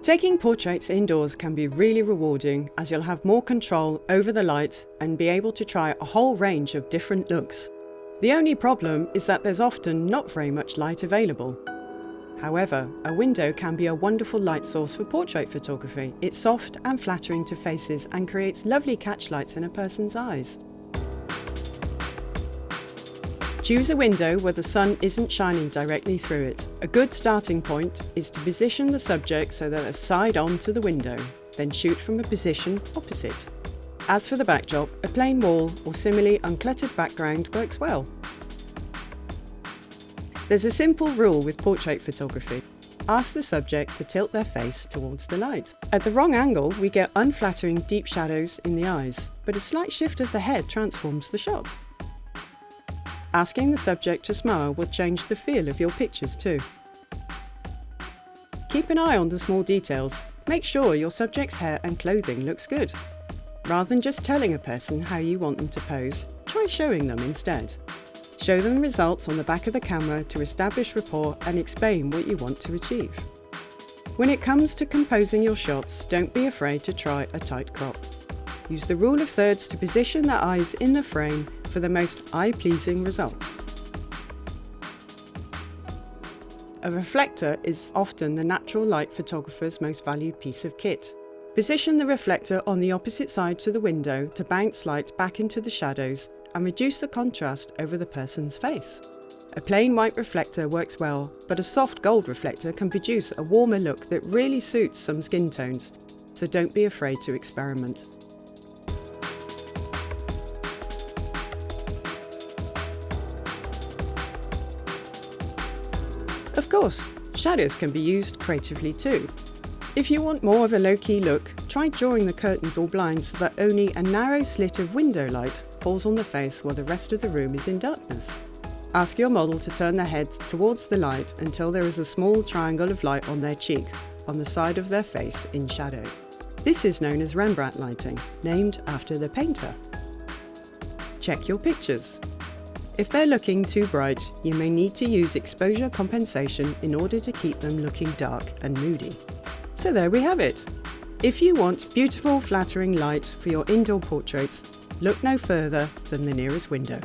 Taking portraits indoors can be really rewarding, as you'll have more control over the light and be able to try a whole range of different looks. The only problem is that there's often not very much light available. However, a window can be a wonderful light source for portrait photography. It's soft and flattering to faces and creates lovely catchlights in a person's eyes. Choose a window where the sun isn't shining directly through it. A good starting point is to position the subject so that they're side on to the window, then shoot from a position opposite. As for the backdrop, a plain wall or similarly uncluttered background works well. There's a simple rule with portrait photography. Ask the subject to tilt their face towards the light. At the wrong angle, we get unflattering deep shadows in the eyes, but a slight shift of the head transforms the shot. Asking the subject to smile will change the feel of your pictures too. Keep an eye on the small details. Make sure your subject's hair and clothing looks good. Rather than just telling a person how you want them to pose, try showing them instead. Show them results on the back of the camera to establish rapport and explain what you want to achieve. When it comes to composing your shots, don't be afraid to try a tight crop. Use the rule of thirds to position the eyes in the frame for the most eye-pleasing results. A reflector is often the natural light photographer's most valued piece of kit. Position the reflector on the opposite side to the window to bounce light back into the shadows and reduce the contrast over the person's face. A plain white reflector works well, but a soft gold reflector can produce a warmer look that really suits some skin tones, so don't be afraid to experiment. Of course, shadows can be used creatively too. If you want more of a low-key look, try drawing the curtains or blinds so that only a narrow slit of window light falls on the face while the rest of the room is in darkness. Ask your model to turn their head towards the light until there is a small triangle of light on their cheek, on the side of their face in shadow. This is known as Rembrandt lighting, named after the painter. Check your pictures. If they're looking too bright, you may need to use exposure compensation in order to keep them looking dark and moody. So there we have it. If you want beautiful, flattering light for your indoor portraits, look no further than the nearest window.